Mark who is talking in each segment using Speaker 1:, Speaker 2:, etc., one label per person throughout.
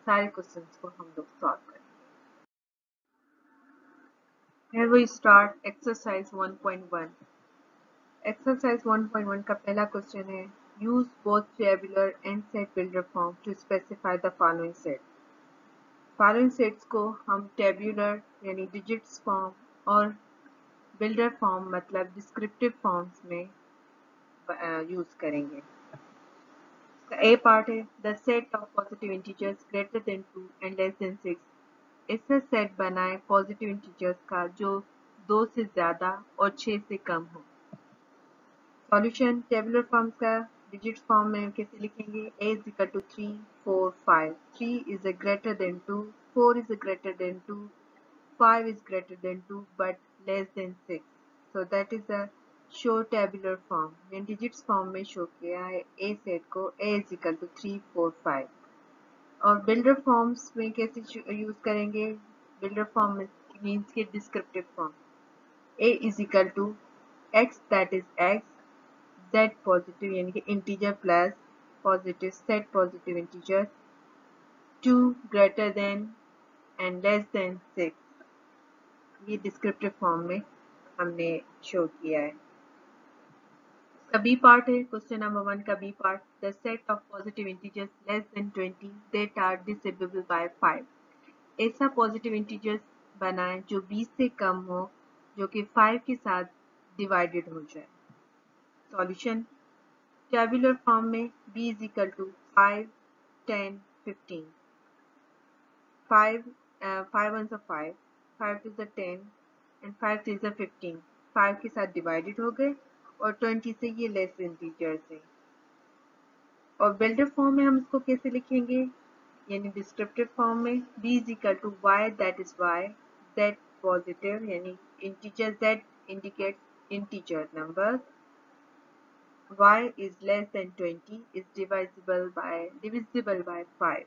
Speaker 1: सारे क्वेश्चंस को हम लोग सॉल्व करेंगे। Here we start exercise 1.1. Exercise 1.1 का पहला क्वेश्चन है use both tabular and set builder form to specify the following set. Following sets को हम tabular यानी digits form और builder form मतलब descriptive forms में यूज करेंगे। A part है the set of positive integers greater than 2 and less than 6. ऐसा set बनाएं पॉजिटिव इंटीजर्स का जो 2 से ज्यादा और 6 से कम हो। सॉल्यूशन टेबुलर फॉर्म का डिजिट फॉर्म में कैसे लिखेंगे a is equal to 3 4 5 3 is a greater than 2 4 is a greater than 2 5 is greater than 2 but less than 6, so that is a show tabular form। मैंने डिजिट्स फॉर्म में show किया है a set को a is equal to 3 4 5। और builder forms में कैसे use करेंगे builder form means के descriptive form a is equal to x that is x z positive यानी कि integer plus positive set positive integer 2 greater than and less than 6, ये descriptive form में हमने show किया है। इसका बी पार्ट है क्वेश्चन नंबर 1 का B part the set of positive integers less than 20 that are divisible by 5। ऐसा positive integers बनाएं जो 20 से कम हो जो कि 5 के साथ डिवाइडेड हो जाए। सॉल्यूशन टेबुलर फॉर्म में b is equal to 5 10 15 5 5 ones are 5 5 to the 10 and 5 3 is a 15 5 के साथ डिवाइडेड हो गए और 20 से ये लेस इंटीजर्स है। और बिल्डर फॉर्म में हम इसको कैसे लिखेंगे यानी डिस्क्रिप्टिव फॉर्म में b is equal to y that is y z positive यानी integer z indicates integer number y is less than 20 is divisible by 5।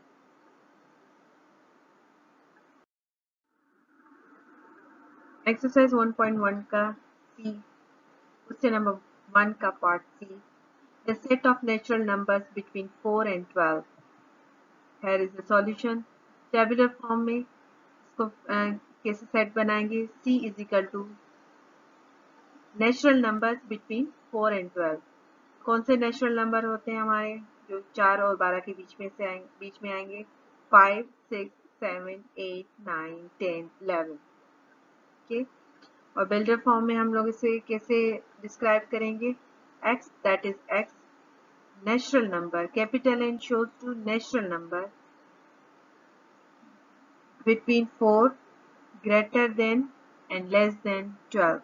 Speaker 1: Exercise 1.1 का सी क्वेश्चन नंबर 1 का part see the set of natural numbers between 4 and 12। Here is the solution tabular form में इसको कैसे set बनाएंगे c is equal to natural numbers between 4 and 12। कौन से natural number होते हैं हमारे जो 4 और 12 के बीच में आएंगे 5 6 7 8 9 10 11। ओके और बिल्डर फॉर्म में हम लोग इसे कैसे डिस्क्राइब करेंगे x that is x natural number capital N shows to natural number between 4 greater than and less than 12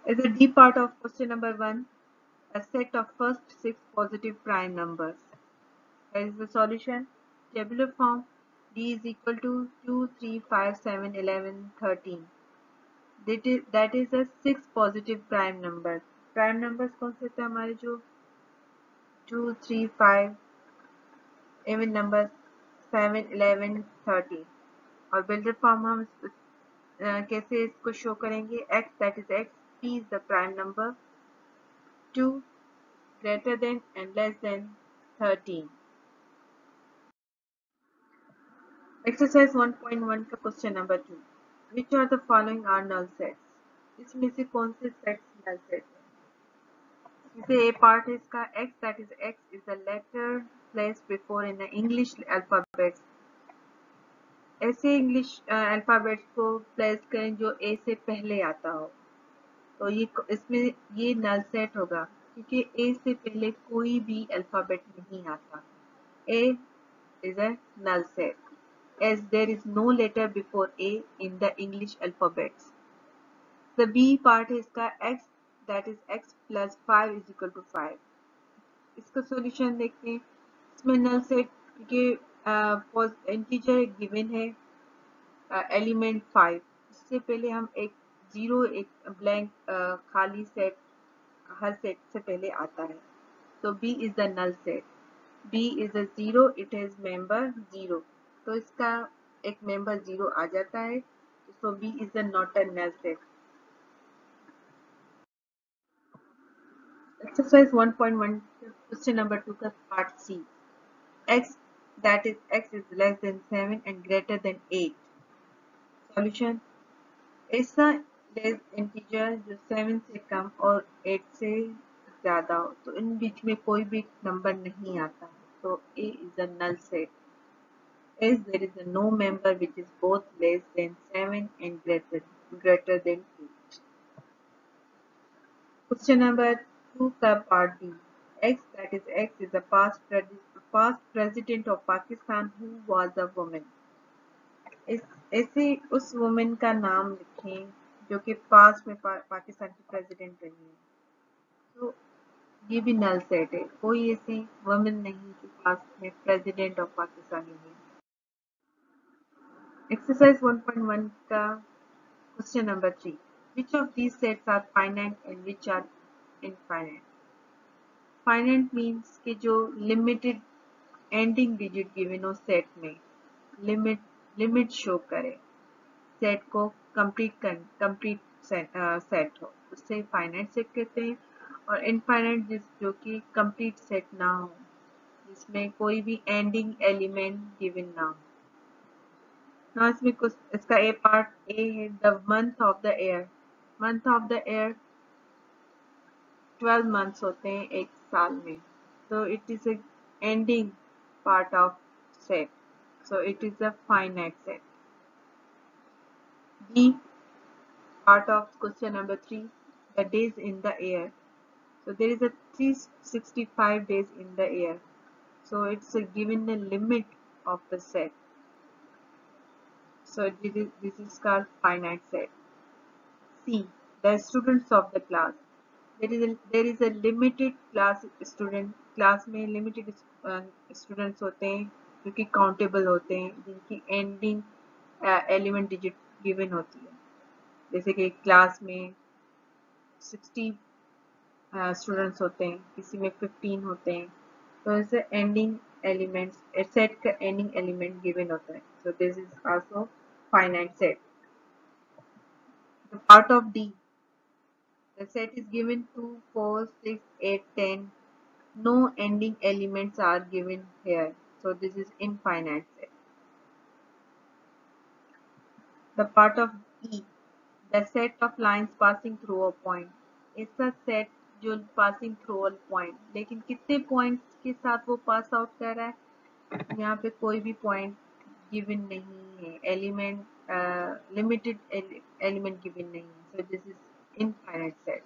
Speaker 1: is a D part of question number 1 a set of first 6 positive prime numbers। Here is the solution tabular form D is equal to 2 3 5 7 11 13 that is a 6 positive prime number। prime numbers कौन से थे हमारे जो 2 3 5 even numbers 7 11 13 और builder form हम कैसे इसको show करेंगे x that is x p is the prime number 2 greater than and less than 13। Exercise 1.1 का question number 2 which are the following are null sets। इसमें से कौन से सेट्स null set है इसे a पार्ट है इसका x that is x is the letter placed before in the English alphabets। ऐसे इंग्लिश अल्फाबेट्स को प्लेस करें जो ए से पहले आता हो तो ये इसमें ये नल सेट होगा क्योंकि ए से पहले कोई भी अल्फाबेट नहीं आता। A is a null set as there is no letter before A in the English alphabets। The B part है इसका x that is x plus 5 is equal to 5। इसका सॉल्यूशन देखते हैं इसमें नल सेट क्योंकि integer given है element 5 इससे पहले हम एक जीरो एक ब्लैंक खाली सेट हर सेट से पहले आता है तो B is the null set B is a 0 it has member 0 तो इसका एक मेंबर 0 आ जाता है so B is the not a null set। Exercise 1.1 question number 2 का part C x that is x is less than 7 and greater than 8. Solution: ऐसा integer जो 7 से कम और 8 से ज्यादा हो, तो इन बीच में कोई भी नंबर नहीं आता, तो A is a null set as there is a no member which is both less than 7 and greater than 8. Question number 2 का part B. X that is X is a past president of Pakistan who was a woman. ऐसे उस women का नाम लिखें जो कि past में पाकिस्तान की प्रेसिडेंट रही है। तो ये भी नल सेट है, कोई ऐसी वुमेन नहीं जो पास्ट में प्रेसिडेंट ऑफ पाकिस्तान रही है। एक्सरसाइज 1.1 का question number 3. Which of these sets are finite and which are infinite? Finite means कि जो limited ending digit given हो सेट में, लिमिट शो करे, सेट को कंप्लीट सेट हो, उससे फाइनाइट सेट कहते हैं। और इनफाइनाइट जो कि कंप्लीट सेट ना हो, जिसमें कोई भी एंडिंग एलिमेंट गिवन ना हो। ना इसमें कुछ इसका ए पार्ट ए है, the month of the year. Month of the year 12 months होते हैं एक साल में, तो it is a ending part of set, so it is a finite set. B part of question number 3, the days in the year. So there is a 365 days in the year, so it's a given the limit of the set, so this is called finite set. C, the students of the class. There is a limited class में limited students होते हैं जो कि countable होते हैं, जिनकी ending element digit given होती है। जैसे कि क्लास में 60 स्टूडेंट्स होते हैं, किसी में 15 होते हैं, तो ऐसे एंडिंग एलिमेंट्स सेट का एंडिंग एलिमेंट गिवन होता है, so this is also finite set. The part of D, the set is given 2, 4, 6, 8, 10. No ending elements are given here, so this is infinite set. The part of E, the set of lines passing through a point. ऐसा set जो passing through a point, लेकिन कितने points के साथ वो pass out कर रहा है, यहाँ पे कोई भी पॉइंट गिवन नहीं है, एलिमेंट लिमिटेड एलिमेंट गिवन नहीं है, so this is infinite set.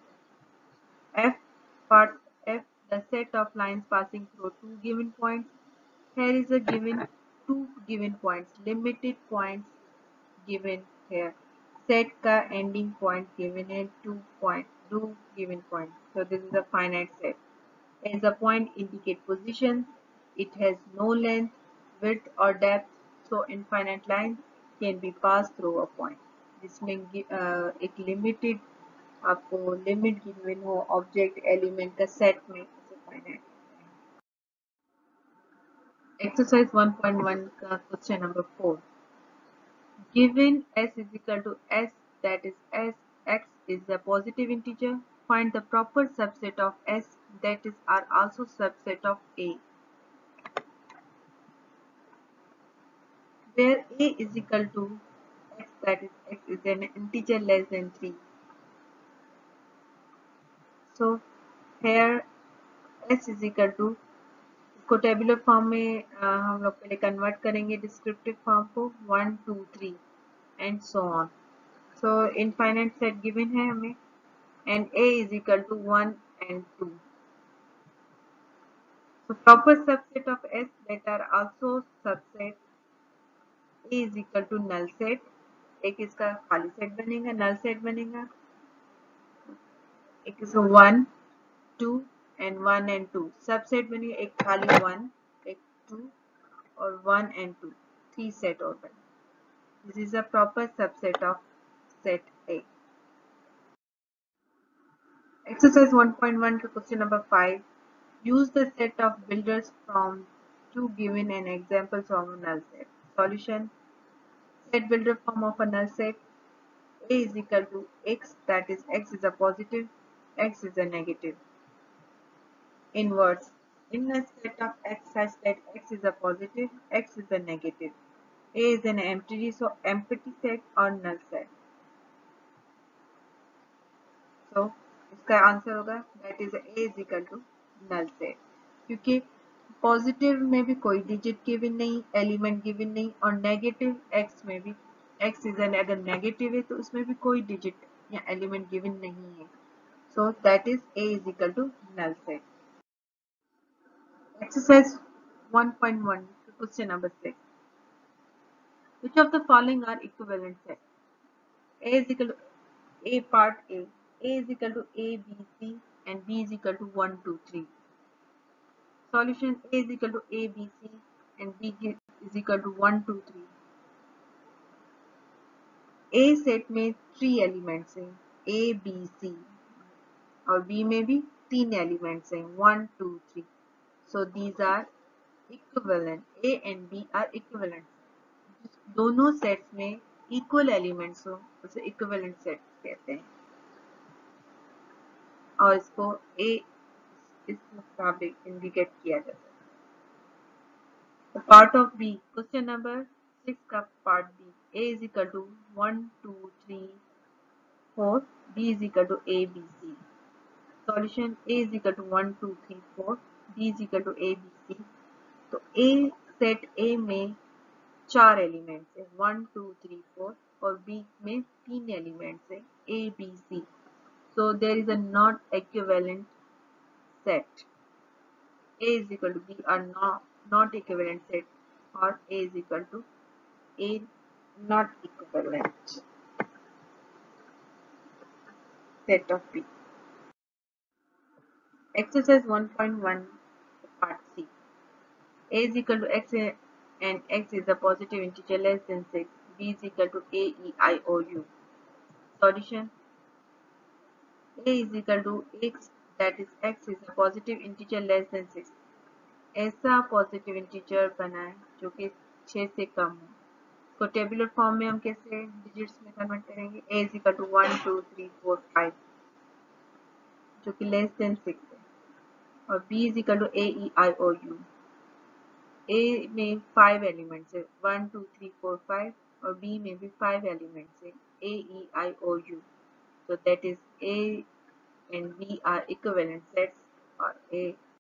Speaker 1: F part F, the set of lines passing through two given points. Here is a given two given points, limited points given here. Set का ending point given है two given points. So this is a finite set. As a point indicate position, it has no length, width or depth. So infinite lines can be passed through a point. जिसमें एक limited आपको limit given हो object element का set में, इसे finite. Exercise 1.1 का question number 4. Given s is equal to s, that is s, x is a positive integer, find the proper subset of s that is are also subset of a. Where a is equal to x, that is x is an integer less than 3. So here s is equal to, इसको tabular form में हम लोग पहले convert करेंगे descriptive form को, 1 2 3 and so on. So infinite set given है हमें and a is equal to 1 and 2. So proper subset of S that are also subset A is equal to null set. एक इसका खाली set बनेगा, null set बनेगा, एक इसका 1 2 and 1 and 2 subset बनेगा, एक खाली 1 एक 2 और 1 and 2 3 सेट और बने. This is a proper subset of set A. Exercise 1.1 का question number 5. Use the set of builders from two given and examples of a null set. Solution. Set builder form of a null set. A is equal to x, that is x is a positive, x is a negative. Inverse. In a set of X such that X is a positive, X is a negative, A is an empty set or null set. So इसका answer होगा that is A is equal to null set, क्योंकि positive में भी कोई digit given नहीं, element given नहीं, और negative x में भी एक्स इज एन अगर नेगेटिव है तो उसमें भी कोई डिजिट या एलिमेंट गिवन नहीं है. So that is A is equal to null set. Exercise 1.1 question number 6. Which of the following are equivalent sets? A is equal to A part A. A is equal to A, B, C and B is equal to 1, 2, 3. Solution A is equal to A, B, C and B is equal to 1, 2, 3. A set में 3 elements हैं A, B, C और B में भी 3 elements हैं 1, 2, 3. So these are equivalent. A and B are equivalent. दोनों sets में equal elements हो उसे इक्विवेलेंट सेट्स कहते हैं और इसको A इस मुताबिक इंडिकेट किया जाता है. The part of B, question number 6 का part B. A is equal to 1, 2, 3, 4. B is equal to A, B, C. Solution A is equal to 1, 2, 3, 4. B is equal to A, B, C. तो A set A में 4 elements है 1, 2, 3, 4 और B में 3 elements है A, B, C. So there is a not equivalent set. A is equal to B are not equivalent set or A is equal to A not equivalent set of B. Exercise 1.1 part C. A is equal to X and X is a positive integer less than 6. B is equal to A, E, I, O, U. Solution A is equal to X, that is X is a positive integer less than 6. ऐसा positive integer बनाएं जो कि 6 से कम हो. इसको tabular form में हम कैसे डिजिट्स में कन्वर्ट करेंगे. A is equal to 1, 2, 3, 4, 5 जो कि लेस देन 6 है और B is equal to A, E, I, O, U. A में 5 एलिमेंट्स है 1, 2, 3, 4, 5 और B में भी 5 एलिमेंट्स है A, E, I, O, U. So that is A and B are equivalent sets or A